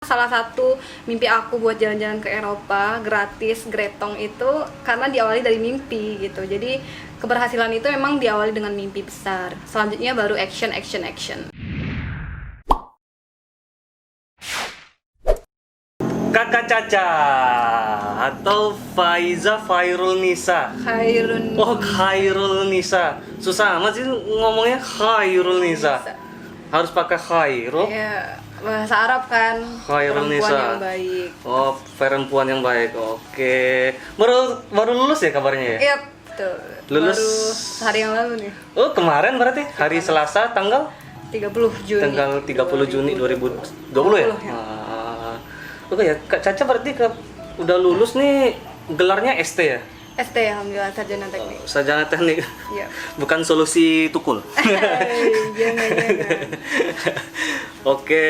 Salah satu mimpi aku buat jalan-jalan ke Eropa gratis gretong itu karena diawali dari mimpi gitu. Jadi keberhasilan itu memang diawali dengan mimpi besar. Selanjutnya baru action action action. Kakak Caca atau Faiza Khairul Nisa. Khairun. Oh, Khairul Nisa. Susah amat sih ngomongnya Khairul Nisa. Harus pakai Khairul. Ya, bahasa Arab kan. Khairul Perempuan Nisa. yang baik. Oh, perempuan yang baik. Oke. Baru lulus ya kabarnya ya? Iya, betul. Lulus Baru hari yang lalu nih. Oh, kemarin berarti hari Selasa tanggal 30 Juni. tanggal 30 Juni 2020 ya? ya. Oke ya, Kak Caca berarti udah lulus nih, gelarnya ST ya? ST alhamdulillah sarjana teknik. Sarjana teknik. Iya. Bukan solusi tukul. Jangan. Oke,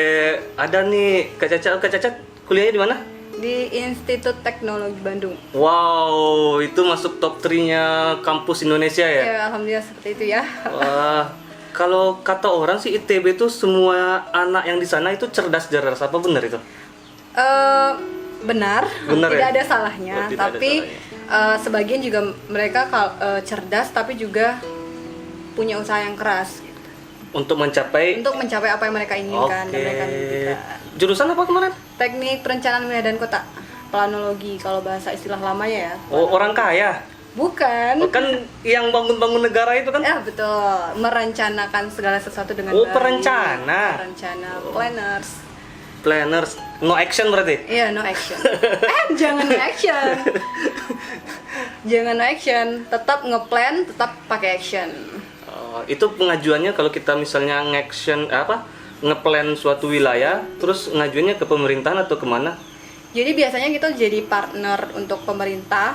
ada nih Kak Caca kuliahnya di mana? Di Institut Teknologi Bandung. Wow, itu masuk top 3-nya kampus Indonesia ya? Ya, alhamdulillah seperti itu ya. Wah, kalau kata orang sih ITB itu semua anak yang di sana itu cerdas, apa benar itu? Benar, Benar tidak ya? ada salahnya, Oh, tidak ada tapi sebagian juga mereka cerdas tapi juga punya usaha yang keras Untuk mencapai untuk mencapai apa yang mereka inginkan dan mereka mimpikan. Jurusan apa kemarin? Teknik Perencanaan Wilayah dan Kota, planologi kalau bahasa istilah lamanya ya. Oh, orang kaya. Bukan. Oh, kan yang bangun-bangun negara itu kan? Ya betul, merencanakan segala sesuatu dengan Oh, baik. perencana. Planners. No action berarti? Iya, no action. Jangan no action. Jangan no action, tetap ngeplan, tetap pakai action. Oh, itu pengajuannya kalau kita misalnya ngeplan suatu wilayah, terus ngajuannya ke pemerintahan atau kemana? Jadi biasanya kita jadi partner untuk pemerintah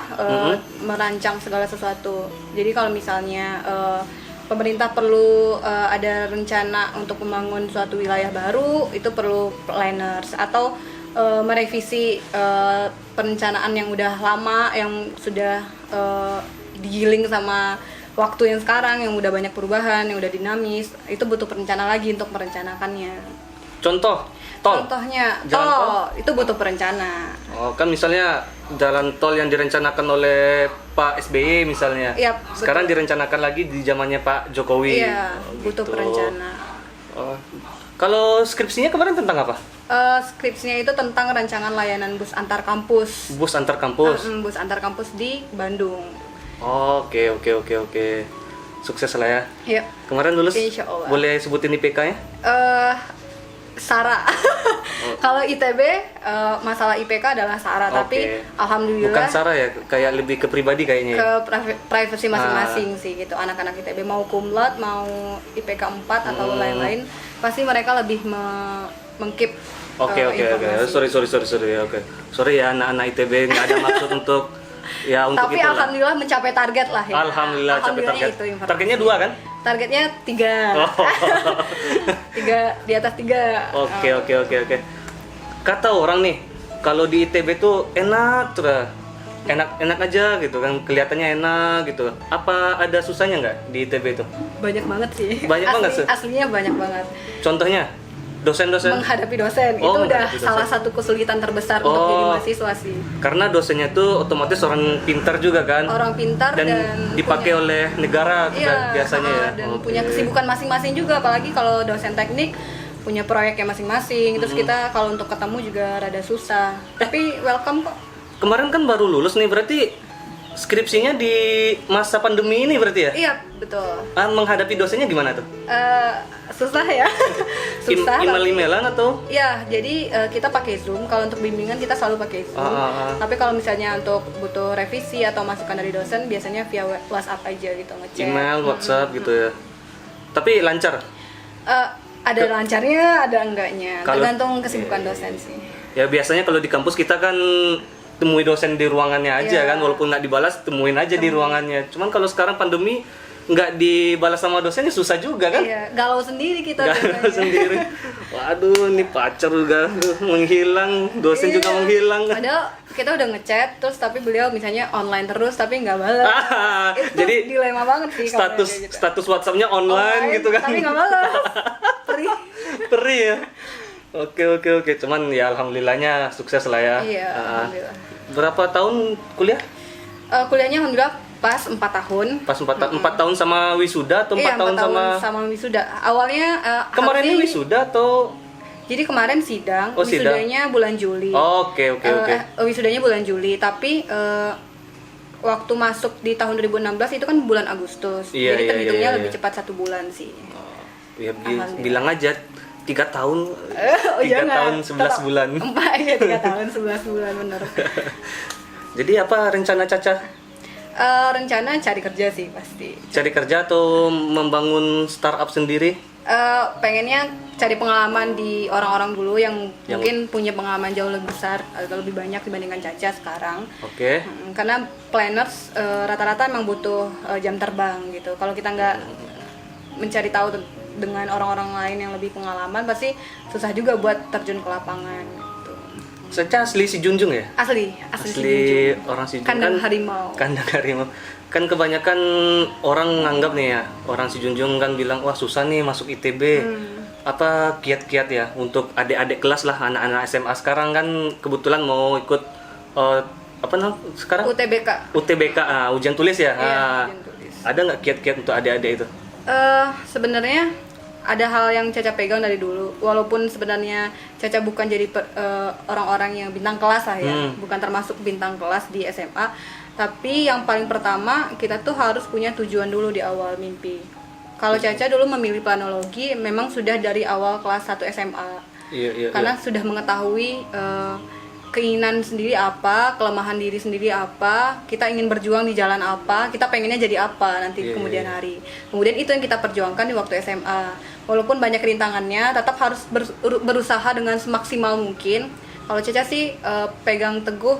merancang segala sesuatu. Jadi kalau misalnya pemerintah perlu ada rencana untuk membangun suatu wilayah baru, itu perlu planners atau merevisi perencanaan yang udah lama, yang sudah digiling sama waktu yang sekarang, yang udah banyak perubahan, yang udah dinamis, itu butuh perencana lagi untuk merencanakannya. Contoh, tol. Contohnya, Jalan tol? itu butuh perencana. Oh, kan misalnya jalan tol yang direncanakan oleh Pak SBY misalnya. Iya, Sekarang direncanakan lagi di zamannya Pak Jokowi. Iya, butuh gitu. perencana. Oh. Kalau skripsinya kemarin tentang apa? Skripsinya itu tentang rancangan layanan bus antar kampus. Bus antar kampus. Bus antar kampus di Bandung. Oke. Sukses lah ya. Iya. Kemarin lulus. Insya Allah. Boleh sebutin IPK-nya? SARA. Kalau ITB masalah IPK adalah SARA, tapi alhamdulillah Bukan Sarah ya, kayak lebih ke pribadi kayaknya. ke privasi masing-masing sih gitu. Anak-anak ITB mau cum laude, mau IPK 4 atau lain-lain, pasti mereka lebih mengkeep Oke. informasi. Sorry ya. Oke. Sorry ya anak-anak ITB, nggak ada maksud untuk untuk Tapi itu lah. alhamdulillah mencapai target lah ya. Alhamdulillah capai target. Itu informasi. Targetnya 2 kan? Targetnya 3. Oh. 3 di atas 3. Oke. Kata orang nih, kalau di ITB tuh enak tuh. Enak aja gitu kan, kelihatannya enak gitu. Apa ada susahnya nggak di ITB itu? Banyak banget sih. Banyak banget sih? Aslinya banyak banget. Contohnya dosen-dosen? Menghadapi dosen itu udah menghadapi dosen. salah satu kesulitan terbesar untuk jadi mahasiswa sih. Karena dosennya tuh otomatis orang pintar juga kan? Orang pintar dan dipakai punya- oleh negara Iya, biasanya ya. dan Oke. punya kesibukan masing-masing juga, apalagi kalau dosen teknik punya proyeknya masing-masing. Terus kita kalau untuk ketemu juga rada susah. Tapi welcome kok. Kemarin kan baru lulus nih, berarti skripsinya di masa pandemi ini berarti ya? Iya, betul. Menghadapi dosennya gimana tuh? Susah ya. Susah. Email-emailan atau? Ya, jadi kita pakai Zoom. Kalau untuk bimbingan kita selalu pakai Zoom. Tapi kalau misalnya untuk butuh revisi atau masukan dari dosen, biasanya via WhatsApp aja gitu, ngechat. Email, WhatsApp gitu ya. Tapi lancar? Ada lancarnya, ada enggaknya. Kalau- Tergantung kesibukan dosen sih. Ya biasanya kalau di kampus kita kan temui dosen di ruangannya aja Iya. kan, walaupun nggak dibalas temuin aja di ruangannya. Cuman kalau sekarang pandemi nggak dibalas sama dosennya susah juga kan? Iya, galau sendiri kita Galau biasanya. sendiri. Waduh, ini pacar juga menghilang, dosen juga Iya. menghilang. Padahal kita udah ngechat, terus tapi beliau misalnya online terus tapi nggak balas. Itu Jadi dilema banget sih kalau status kayak gitu. status WhatsApp-nya online gitu kan. Tapi nggak balas. Perih. Perih ya. Oke. Cuman ya alhamdulillahnya sukses lah ya. Iya, Ah, alhamdulillah. berapa tahun kuliah? Kuliahnya alhamdulillah pas 4 tahun. Pas 4 tahun sama wisuda atau 4 Iya, tahun 4 tahun sama sama wisuda. Awalnya kemarin ini harusnya- wisuda atau Jadi kemarin sidang, Oh, sidang. wisudanya bulan Juli. Oke. Wisudanya bulan Juli, tapi waktu masuk di tahun 2016 itu kan bulan Agustus. Iya, Jadi iya, terhitungnya iya. lebih cepat 1 bulan sih. Ya Alhamdulillah. bilang aja 3 tahun. Oh, 3 jangan. tahun 11 bulan. 3 tahun 11 bulan bener. Jadi apa rencana Caca? Rencana cari kerja sih pasti. Cari kerja atau membangun startup sendiri? Pengennya cari pengalaman di orang-orang dulu yang Yang- mungkin punya pengalaman jauh lebih besar atau lebih banyak dibandingkan Caca sekarang. Oke. Karena planners rata-rata emang butuh jam terbang gitu. Kalau kita nggak mencari tahu dengan orang-orang lain yang lebih pengalaman, pasti susah juga buat terjun ke lapangan. Gitu. Caca asli si Junjung ya? Asli Asli Junjung. orang si Junjung Kandang kan? harimau. Kandang harimau. Kan kebanyakan orang nganggap nih ya, orang si Junjung kan bilang wah susah nih masuk ITB. Apa kiat-kiat ya untuk adik-adik kelas lah, anak-anak SMA sekarang kan kebetulan mau ikut apa namanya sekarang? UTBK. UTBK, ujian tulis ya. Iya, Ah, ujian tulis. ada nggak kiat-kiat untuk adik-adik itu? Sebenarnya ada hal yang Caca pegang dari dulu, walaupun sebenarnya Caca bukan jadi orang-orang yang bintang kelas lah ya, bukan termasuk bintang kelas di SMA, tapi yang paling pertama kita tuh harus punya tujuan dulu di awal mimpi. Kalau Caca dulu memilih planologi memang sudah dari awal kelas 1 SMA, Iya. karena sudah mengetahui keinginan sendiri apa, kelemahan diri sendiri apa, kita ingin berjuang di jalan apa, kita pengennya jadi apa nanti Iya, kemudian iya. hari. Kemudian itu yang kita perjuangkan di waktu SMA. Walaupun banyak rintangannya, tetap harus berusaha dengan semaksimal mungkin. Kalau Caca sih pegang teguh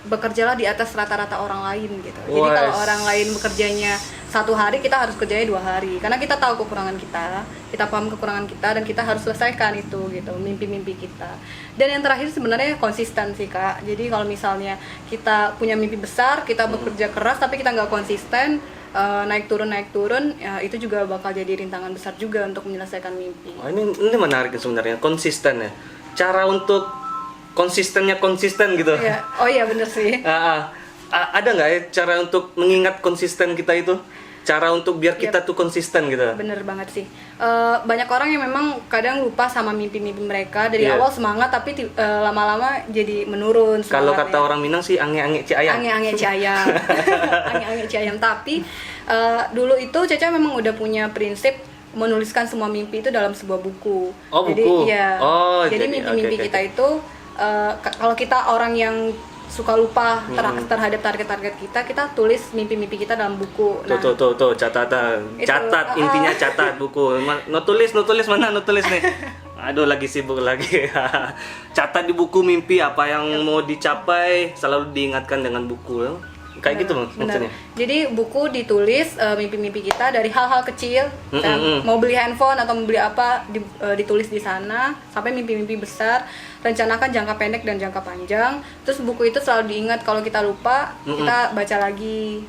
bekerjalah di atas rata-rata orang lain gitu. Jadi Wes. kalau orang lain bekerjanya 1 hari, kita harus kerjanya 2 hari. Karena kita tahu kekurangan kita paham kekurangan kita dan kita harus selesaikan itu gitu, mimpi-mimpi kita. Dan yang terakhir sebenarnya konsisten sih Kak. Jadi kalau misalnya kita punya mimpi besar, kita bekerja keras tapi kita nggak konsisten, naik turun, ya itu juga bakal jadi rintangan besar juga untuk menyelesaikan mimpi. Wah, ini menarik sebenarnya, konsisten ya. Cara untuk konsisten gitu. Ya, oh iya bener sih. Ada nggak ya cara untuk mengingat konsisten kita itu? Cara untuk biar kita tuh konsisten gitu. Bener banget sih. Banyak orang yang memang kadang lupa sama mimpi-mimpi mereka. Dari Iya. awal semangat tapi lama-lama jadi menurun Kalau kata semangatnya. orang Minang sih ange-ange ci ayam. Ange-ange ci ayam. Ange-ange ci ayam. Tapi dulu itu Caca memang udah punya prinsip menuliskan semua mimpi itu dalam sebuah buku. Oh, Jadi buku. iya. Oh, jadi jadi, mimpi-mimpi oke. kita itu kalau kita orang yang suka lupa terhadap target-target kita tulis mimpi-mimpi kita dalam buku. Tuh, catatan. Itu, Catat, intinya catat buku. No tulis mana no tulis nih. Aduh, lagi sibuk lagi. Catat di buku mimpi apa yang mau dicapai, selalu diingatkan dengan buku. Kayak gitu Benar. maksudnya. Jadi buku ditulis mimpi-mimpi kita dari hal-hal kecil, mau beli handphone atau mau beli apa ditulis di sana sampai mimpi-mimpi besar, rencanakan jangka pendek dan jangka panjang. Terus buku itu selalu diingat kalau kita lupa, kita baca lagi,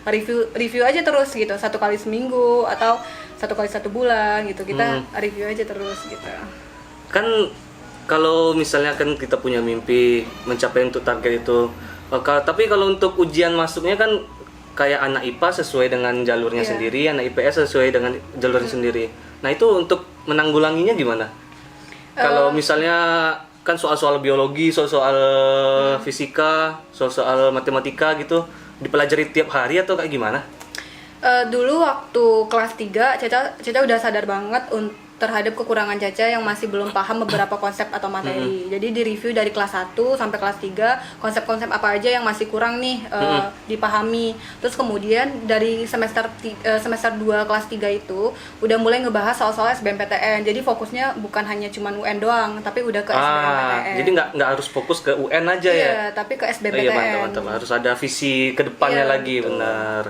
review aja terus gitu, 1 kali seminggu atau 1 kali 1 bulan gitu. Kita review aja terus gitu. Kan kalau misalnya kan kita punya mimpi mencapai untuk target itu, tapi kalau untuk ujian masuknya kan kayak anak IPA sesuai dengan jalurnya Iya. sendiri, anak IPS sesuai dengan jalurnya sendiri. Nah itu untuk menanggulanginya gimana? Kalau misalnya kan soal-soal biologi, soal-soal fisika, soal-soal matematika gitu dipelajari tiap hari atau kayak gimana? Dulu waktu kelas 3 Caca udah sadar banget terhadap kekurangan Caca yang masih belum paham beberapa konsep atau materi. Jadi di review dari kelas 1 sampai kelas 3 konsep-konsep apa aja yang masih kurang nih dipahami. Terus kemudian dari semester 2 kelas 3 itu udah mulai ngebahas soal-soal SBMPTN. Jadi fokusnya bukan hanya cuman UN doang, tapi udah ke SBMPTN. Jadi nggak harus fokus ke UN aja ya? Iya, tapi ke SBMPTN. Iya, mantap. Harus ada visi ke depannya Iya, lagi, betul. benar.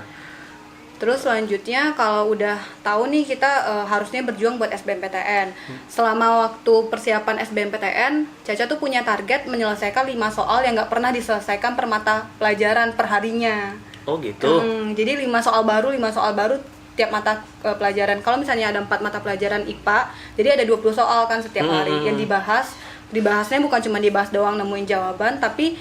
Terus selanjutnya kalau udah tahu nih kita harusnya berjuang buat SBMPTN. Selama waktu persiapan SBMPTN, Caca tuh punya target menyelesaikan 5 soal yang nggak pernah diselesaikan per mata pelajaran perharinya. Oh gitu. Jadi 5 soal baru tiap mata pelajaran. Kalau misalnya ada 4 mata pelajaran IPA, jadi ada 20 soal kan setiap hari yang dibahasnya bukan cuma dibahas doang nemuin jawaban, tapi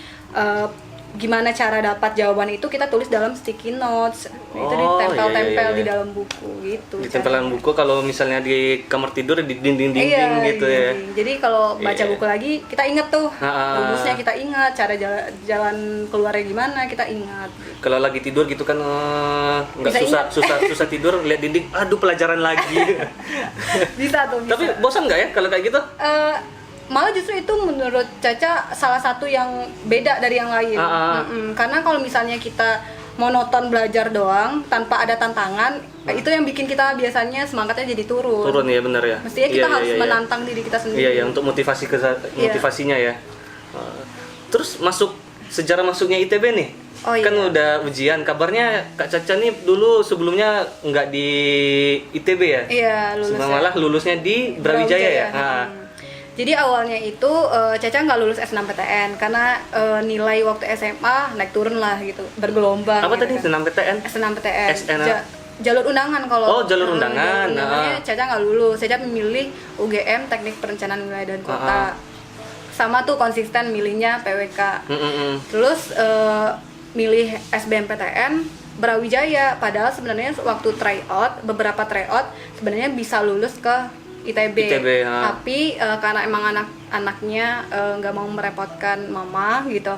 gimana cara dapat jawaban itu kita tulis dalam sticky notes. Itu ditempel-tempel di dalam buku gitu. Ditempel dalam buku, kalau misalnya di kamar tidur di dinding-dinding gitu ya. Jadi kalau baca buku lagi kita inget tuh rumusnya, kita ingat cara jalan keluarnya gimana, kita ingat. Kalau lagi tidur gitu kan nggak susah tidur lihat dinding, aduh pelajaran lagi. Bisa tuh. Tapi bosan nggak ya kalau kayak gitu? Malah justru itu menurut Caca salah satu yang beda dari yang lain. Karena kalau misalnya kita monoton belajar doang tanpa ada tantangan, itu yang bikin kita biasanya semangatnya jadi turun. Turun ya, benar ya. Mestinya kita harus menantang diri kita sendiri. Iya, untuk motivasinya ya. Terus sejarah masuknya ITB nih. Kan udah ujian. Kabarnya Kak Caca nih dulu sebelumnya nggak di ITB ya? Iya, lulusnya. Malah lulusnya di Brawijaya ya. Jadi awalnya itu Caca nggak lulus SNMPTN karena nilai waktu SMA naik turun lah gitu, bergelombang. Apa gitu tadi kan. SNMPTN? Jalur undangan kalau. Jalur undangan. Undangannya Caca nggak lulus. Caca memilih UGM Teknik Perencanaan Wilayah dan Kota. Sama tuh konsisten milihnya PWK. Terus milih SBMPTN Brawijaya, padahal sebenarnya waktu beberapa tryout sebenarnya bisa lulus ke ITB, tapi karena emang anak-anaknya nggak mau merepotkan mama gitu,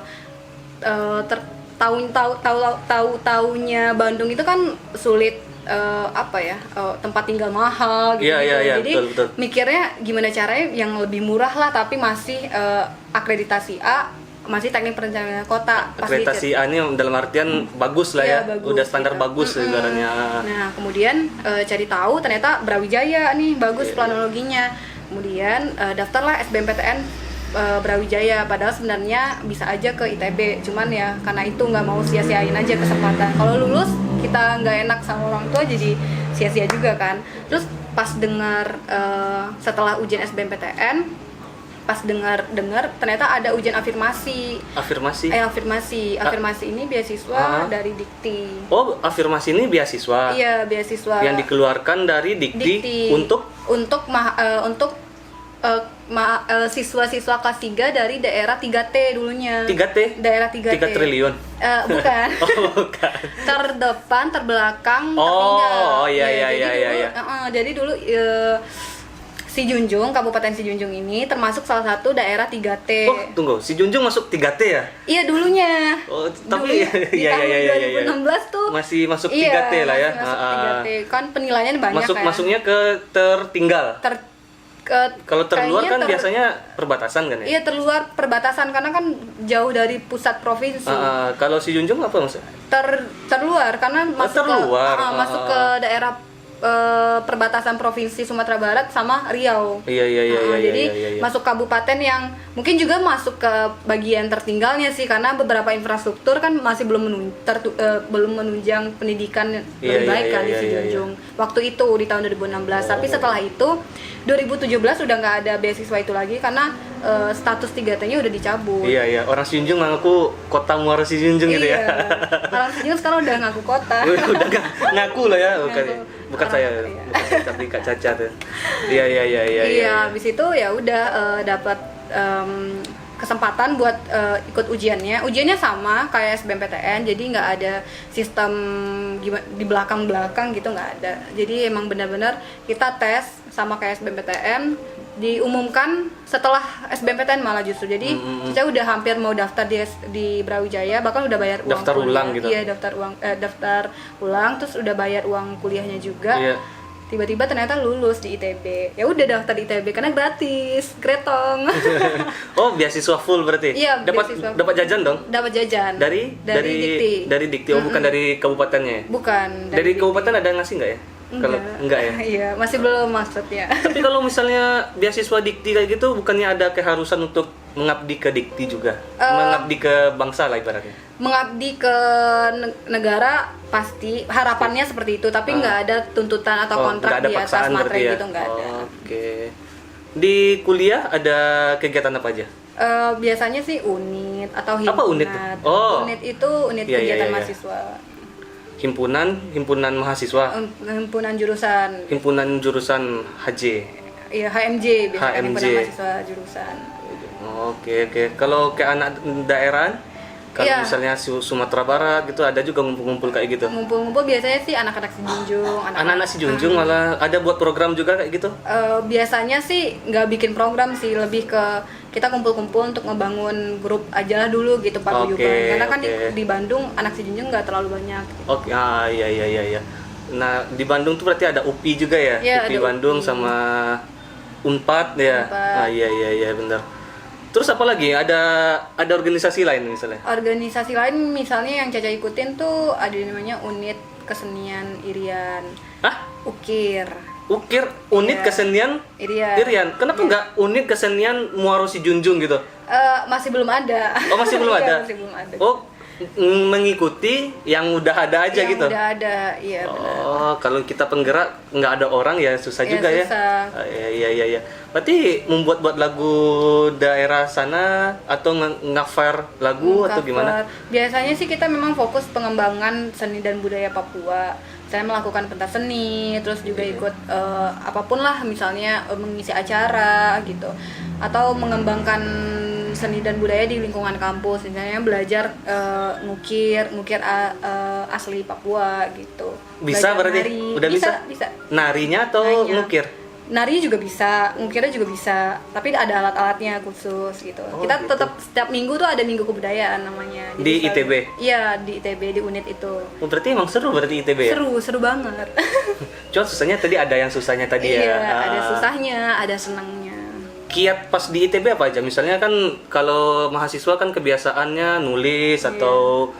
tahu-taunya Bandung itu kan sulit, tempat tinggal mahal gitu, jadi betul. Mikirnya gimana caranya yang lebih murah lah tapi masih akreditasi A, masih teknik perencanaan kota. Akreditasi A ini dalam artian bagus lah ya, bagus, udah standar gitu. Bagus sebenarnya. Nah kemudian cari tahu ternyata Brawijaya nih bagus planologinya. Kemudian daftarlah SBMPTN Brawijaya, padahal sebenarnya bisa aja ke ITB, cuman ya karena itu nggak mau sia-siain aja kesempatan. Kalau lulus kita nggak enak sama orang tua, jadi sia-sia juga kan. Terus pas dengar setelah ujian SBMPTN, pas dengar ternyata ada ujian afirmasi ini beasiswa dari Dikti. Afirmasi ini beasiswa? Iya, beasiswa yang dikeluarkan dari Dikti. untuk siswa-siswa kelas 3 dari daerah 3T dulunya. 3T? Daerah 3T. 3 triliun? Bukan. Bukan. Terdepan, terbelakang, tertinggal. Iya. Jadi dulu Kabupaten Sijunjung ini termasuk salah satu daerah 3T. Tunggu, Sijunjung masuk 3T ya? Iya, dulunya. Tapi di tahun 2016 tuh masih masuk 3T lah ya. Masuk 3T. Kan penilaiannya banyak kan. Masuknya ke tertinggal. Kalau terluar kan biasanya perbatasan kan ya? Iya, terluar perbatasan karena kan jauh dari pusat provinsi. Kalau Sijunjung apa maksudnya? Terluar karena masuk ke daerah perbatasan provinsi Sumatera Barat sama Riau. Jadi masuk kabupaten yang mungkin juga masuk ke bagian tertinggalnya sih, karena beberapa infrastruktur kan masih belum menunjang pendidikan lebih baik kan di Sijunjung. Waktu itu di tahun 2016. Tapi setelah itu 2017 udah nggak ada beasiswa itu lagi karena status 3T-nya udah dicabut. Iya. Orang Sijunjung ngaku kota Muara Sijunjung gitu ya. Orang Sijunjung sekarang udah ngaku kota. Udah ngaku lah ya, bukan saya, tapi Kak Caca tuh. Iya. Habis itu ya udah dapat kesempatan buat ikut ujiannya. Ujiannya sama kayak SBMPTN, jadi nggak ada sistem di belakang gitu, nggak ada. Jadi emang benar-benar kita tes sama kayak SBMPTN, diumumkan setelah SBMPTN malah justru. Jadi kita udah hampir mau daftar di Brawijaya, bahkan udah bayar uang daftar kuliah. Ulang gitu. Iya, daftar ulang, terus udah bayar uang kuliahnya juga. Iya. Tiba-tiba ternyata lulus di ITB. Ya udah daftar di ITB karena gratis, gretong. Beasiswa full berarti? Iya, dapat jajan dong? Dapat jajan. Dari Dikti. Dari Dikti, bukan dari kabupatennya? Bukan. Dari kabupaten ada ngasih nggak ya? Kalau enggak ya? Iya, masih belum maksudnya. Tapi kalau misalnya beasiswa Dikti kayak gitu, bukannya ada keharusan untuk mengabdi ke Dikti juga? Mengabdi ke bangsa lah ibaratnya? Mengabdi ke negara pasti, harapannya seperti itu, tapi nggak ada tuntutan atau kontrak di atas materai gitu, nggak ada. Oke. Di kuliah ada kegiatan apa aja? Biasanya sih unit atau himpunan. Apa unit? Unit itu unit kegiatan mahasiswa. himpunan mahasiswa, himpunan jurusan. himpunan jurusan HJ. Iya, HMJ biasanya, HMJ. himpunan mahasiswa jurusan. Oke. Kalau kayak anak daerah, kalau Iya. misalnya Sumatera Barat gitu ada juga ngumpul-ngumpul kayak gitu. Ngumpul-ngumpul biasanya sih anak-anak si Junjung, Anak-anak si Junjung malah ada buat program juga kayak gitu. Biasanya sih nggak bikin program sih, lebih ke kita kumpul-kumpul untuk ngebangun grup aja lah dulu gitu paguyuban. Oke, Karena kan oke. di Bandung anak si Junjung nggak terlalu banyak. Oke, iya. Nah, di Bandung tuh berarti ada UPI juga ya? Iya, UPI ada Bandung UPI. sama Unpad ya? Unpad. Iya, benar. Terus apa lagi? Ada organisasi lain misalnya? Organisasi lain misalnya yang Caca ikutin tuh ada namanya Unit Kesenian Irian, Hah? Ukir. Ukir, unit Iya. kesenian Irian. Kenapa nggak unit kesenian Muaro si Junjung gitu? Masih belum ada. Oh, masih belum Iya, ada? masih belum ada. Oh, mengikuti yang udah ada aja Yang gitu? udah ada, iya benar. Oh, kalau kita penggerak nggak ada orang ya susah Ya, juga ya. susah. Iya. Berarti membuat lagu daerah sana atau nge-cover lagu atau gimana? Biasanya sih kita memang fokus pengembangan seni dan budaya Papua. Saya melakukan pentas seni, terus juga ikut apapun lah, misalnya mengisi acara gitu, atau mengembangkan seni dan budaya di lingkungan kampus, misalnya belajar ngukir asli Papua gitu. Bisa Belajar berarti? nari. Udah bisa? Bisa. Narinya atau Narinya. ngukir? Nari juga bisa, ngukirnya juga bisa, tapi ada alat-alatnya khusus gitu. Oh, Kita gitu. tetap setiap minggu tuh ada minggu kebudayaan namanya. Di ITB? Iya, di ITB, di unit itu. Oh, berarti emang seru berarti ITB ya? Seru banget. Cuma susahnya tadi ada yang susahnya tadi ya? Iya, ada Ah. susahnya, ada senangnya. Kiat pas di ITB apa aja? Misalnya kan kalau mahasiswa kan kebiasaannya nulis Iya. atau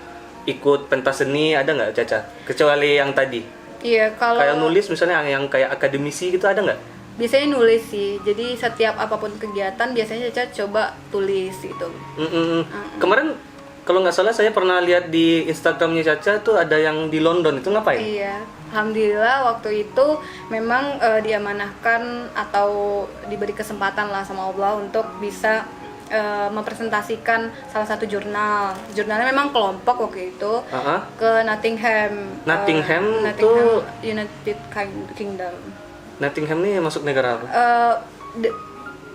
ikut pentas seni, ada nggak Caca? Kecuali yang tadi. Iya, kalau Kayak nulis misalnya yang kayak akademisi gitu ada nggak? biasanya nulis sih. Jadi setiap apapun kegiatan biasanya Caca coba tulis gitu. Kemarin kalau nggak salah saya pernah lihat di Instagramnya Caca tuh ada yang di London, itu ngapain? Iya, alhamdulillah waktu itu memang diamanahkan atau diberi kesempatan lah sama Allah untuk bisa mempresentasikan salah satu jurnal. Jurnalnya memang kelompok waktu itu Ah. ke Nottingham. Nottingham Nottingham, United Kingdom. Nottingham nih masuk negara apa?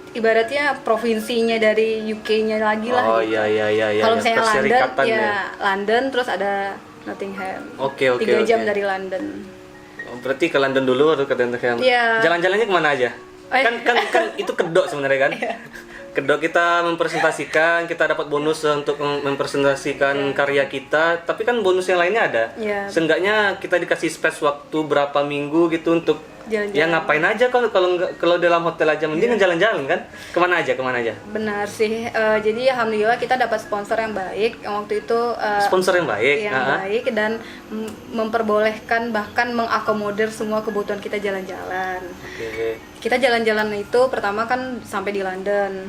Ibaratnya provinsinya dari UK-nya lagi lah. Oh gitu. iya. Kalau misalnya London, Perserikatan ya London terus ada Nottingham. Oke. 3 jam dari London. Oh, berarti ke London dulu baru ke Nottingham. Iya. Jalan-jalannya kemana aja? Oh, iya. Kan itu kedok sebenarnya kan? Kedok kita mempresentasikan, kita dapat bonus untuk mempresentasikan karya kita, tapi kan bonus yang lainnya ada. Iya. Seenggaknya kita dikasih space waktu berapa minggu gitu untuk Jalan-jalan. ya ngapain aja kalau dalam hotel aja mending jalan-jalan kan? Kemana aja? Benar sih. Jadi alhamdulillah kita dapat sponsor yang baik yang waktu itu Sponsor yang baik. baik dan memperbolehkan bahkan mengakomodir semua kebutuhan kita jalan-jalan. Oke. Kita jalan-jalan itu pertama kan sampai di London,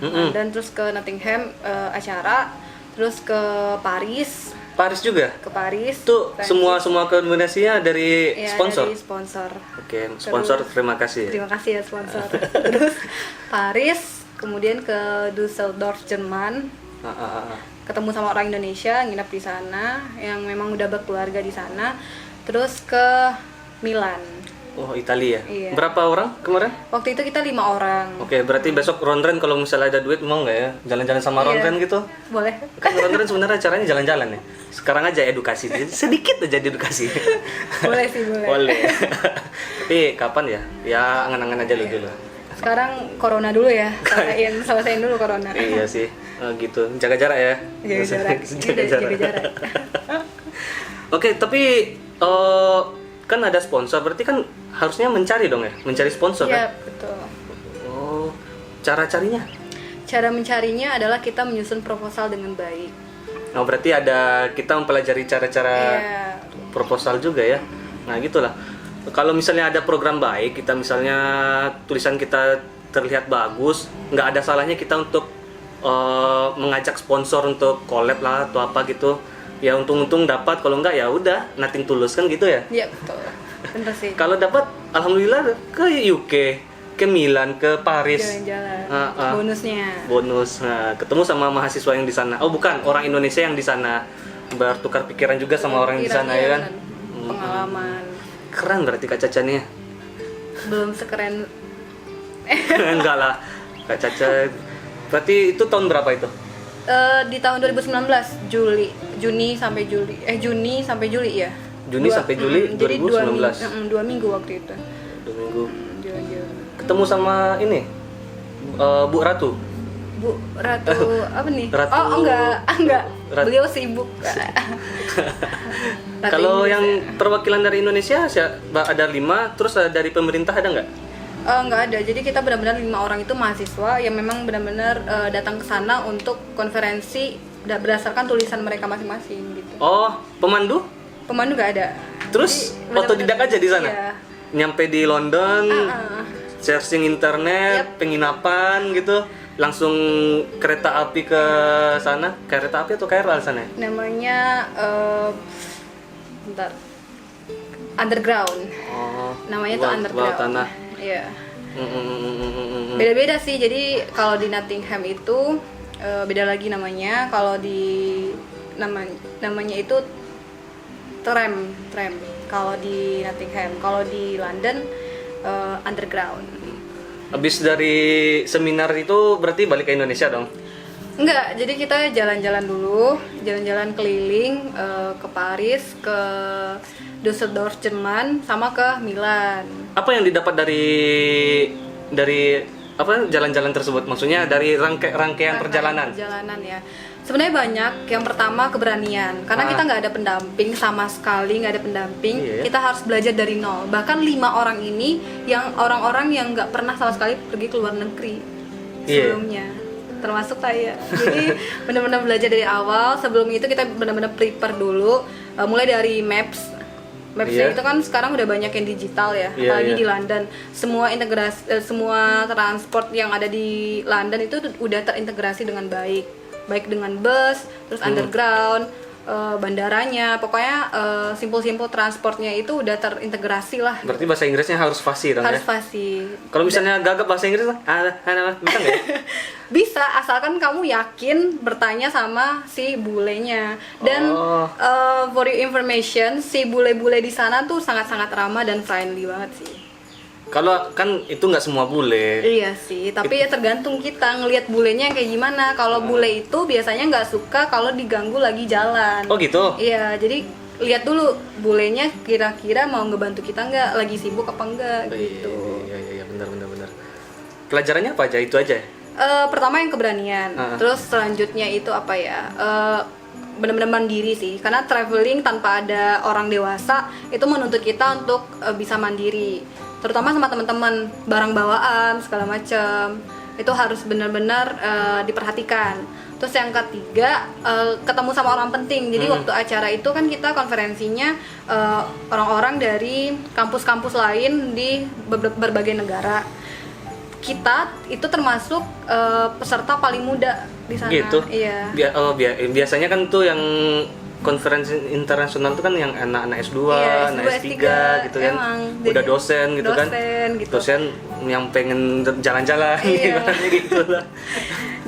terus ke Nottingham acara, terus ke Paris, Paris Prancis. tuh semua kombinasinya dari Ya, sponsor. dari sponsor. Oke, sponsor terima kasih. Terima kasih ya sponsor. Terus Paris, kemudian ke Düsseldorf, Jerman. Ketemu sama orang Indonesia, nginep di sana, yang memang udah berkeluarga di sana. Terus ke Milan. Oh, Italia. Iya. Berapa orang kemarin? Waktu itu kita 5 orang. Oke, berarti besok Ronren kalau misalnya ada duit mau nggak ya? Jalan-jalan sama Iya. Ronren gitu? Boleh. Kan Ronren sebenarnya caranya jalan-jalan ya. Sekarang aja edukasi, jadi sedikit aja edukasi. Boleh sih, boleh. Boleh. Tapi kapan ya? Ya angan-angan aja dulu. Sekarang corona dulu ya. Selesaiin dulu corona. Iya sih. Gitu. Jaga jarak ya. Jaga jarak. Jaga jarak. Oke, tapi kan ada sponsor, berarti kan harusnya mencari dong ya, mencari sponsor Iya, kan? betul. Oh, cara carinya? Cara mencarinya adalah kita menyusun proposal dengan baik. Oh, berarti ada kita mempelajari cara-cara Iya. proposal juga ya. Nah, gitulah. Kalau misalnya ada program baik, kita misalnya tulisan kita terlihat bagus, nggak ada salahnya kita untuk mengajak sponsor untuk collab lah atau apa gitu. Ya untung-untung dapat, kalau enggak ya udah nothing tulus kan gitu ya. Iya, betul. Bener sih. Kalau dapat alhamdulillah ke UK, ke Milan, ke Paris. Jalan-jalan. Bonusnya. Bonusnya. Bonus. Nah, ketemu sama mahasiswa yang di sana. Oh, bukan, orang Indonesia yang di sana. Bertukar pikiran juga sama orang di Pikiran, sana iya, ya kan. benar. pengalaman. Keren berarti Kak Caca nih ya. Belum sekeren Enggak lah, Kak Caca. Berarti itu tahun berapa itu? di tahun 2019 Juni sampai Juli ya. Juni sampai Juli jadi 2019. 2 minggu waktu itu. 2 minggu. Jalan-jalan. Ketemu sama ini Bu Ratu. Bu Ratu apa nih? Ratu- Oh enggak. Ratu- Beliau sibuk. Ratu Kalau Inggris yang ya. perwakilan dari Indonesia ada 5, terus dari pemerintah ada nggak? Nggak ada. Jadi kita benar-benar 5 orang itu mahasiswa yang memang benar-benar datang ke sana untuk konferensi berdasarkan tulisan mereka masing-masing gitu. Oh, pemandu? Pemandu nggak ada. Terus Jadi, otodidak benar-benar- aja di sana? Iya. Nyampe di London, Ah. searching internet, penginapan gitu, langsung kereta api ke sana. Kereta api atau KRL sana? Namanya bentar. Underground. Oh, Namanya tuh bawah underground. tanah. Iya. Mm. Beda-beda sih. Jadi kalau di Nottingham itu beda lagi namanya. Kalau di namanya itu tram. Kalau di Nottingham, kalau di London underground. Habis dari seminar itu berarti balik ke Indonesia dong? Enggak, jadi kita jalan-jalan dulu, jalan-jalan keliling ke Paris, ke Düsseldorf Jerman, sama ke Milan. Apa yang didapat dari apa jalan-jalan tersebut? Maksudnya dari rangkaian perjalanan? Perjalanan ya. Sebenarnya banyak. Yang pertama keberanian, karena kita nggak ada pendamping sama sekali, nggak ada pendamping. Iya. Kita harus belajar dari nol. Bahkan 5 orang ini yang orang-orang yang nggak pernah sama sekali pergi ke luar negeri sebelumnya. Termasuk saya. Jadi benar-benar belajar dari awal. Sebelum itu kita benar-benar prepare dulu, mulai dari maps. Mapsnya Iya. itu kan sekarang udah banyak yang digital ya, Iya, apalagi iya. di London. Semua semua transport yang ada di London itu udah terintegrasi dengan baik dengan bus, terus underground, bandaranya, pokoknya simpul-simpul transportnya itu udah terintegrasi lah. Berarti bahasa Inggrisnya harus fasih dong Harus ya? fasih. Kalau misalnya gagap bahasa Inggris, bisa nggak ya? Bisa, asalkan kamu yakin bertanya sama si bulenya. Dan Oh. For your information, si bule-bule di sana tuh sangat-sangat ramah dan friendly banget sih. Kalau kan itu nggak semua bule. Iya sih, tapi ya tergantung kita ngelihat bulenya yang kayak gimana. Kalau bule itu biasanya nggak suka kalau diganggu lagi jalan. Oh gitu? Iya, jadi lihat dulu bulenya kira-kira mau ngebantu kita nggak, lagi sibuk apa enggak gitu. Iya, benar. Pelajarannya apa aja? Itu aja ya? Pertama yang keberanian, terus selanjutnya itu apa ya? Benar-benar mandiri sih, karena traveling tanpa ada orang dewasa itu menuntut kita untuk bisa mandiri, terutama sama teman-teman, barang bawaan segala macam itu harus benar-benar diperhatikan. Terus yang ketiga, ketemu sama orang penting. Jadi waktu acara itu kan kita konferensinya orang-orang dari kampus-kampus lain di berbagai negara. Kita itu termasuk peserta paling muda di sana. Gitu? Iya. Biasanya kan tuh yang konferensi internasional itu kan yang anak-anak S2, Iya, anak S2, S3 S3, gitu kan. emang. Udah Jadi, dosen gitu kan. gitu. Dosen yang pengen jalan-jalan Iya. ibaratnya gitu lah.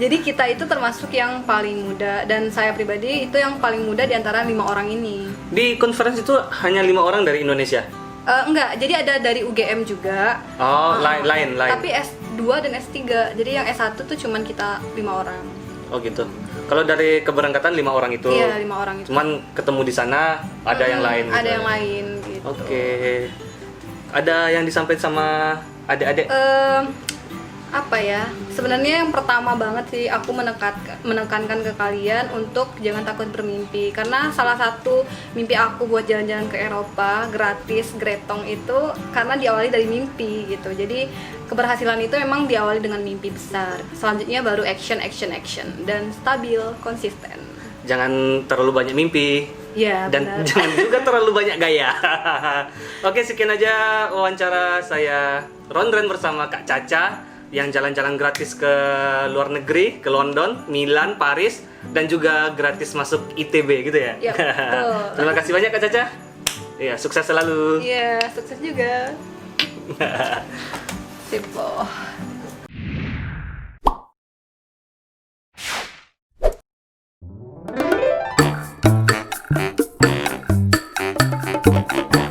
Jadi kita itu termasuk yang paling muda, dan saya pribadi itu yang paling muda di antara 5 orang ini. Di konferensi itu hanya 5 orang dari Indonesia. Enggak, jadi ada dari UGM juga. Oh, lain. Tapi S2 dan S3. Jadi yang S1 tuh cuman kita 5 orang. Oh gitu. Kalau dari keberangkatan 5 orang itu. Iya, 5 orang itu. Cuman ketemu di sana ada yang lain. Ada gitu yang ya? lain gitu. Oke. Ada yang disampaikan sama adik-adik? Apa ya, sebenarnya yang pertama banget sih aku menekankan ke kalian untuk jangan takut bermimpi, karena salah satu mimpi aku buat jalan-jalan ke Eropa gratis gretong itu karena diawali dari mimpi gitu. Jadi keberhasilan itu memang diawali dengan mimpi besar, selanjutnya baru action dan stabil, konsisten. Jangan terlalu banyak mimpi. Ya, Dan benar. jangan juga terlalu banyak gaya. Oke, sekian aja wawancara saya Rondren bersama Kak Caca yang jalan-jalan gratis ke luar negeri, ke London, Milan, Paris, dan juga gratis masuk ITB gitu ya. Ya, betul. Terima kasih banyak Kak Caca. Iya, sukses selalu. Iya, sukses juga. Sip.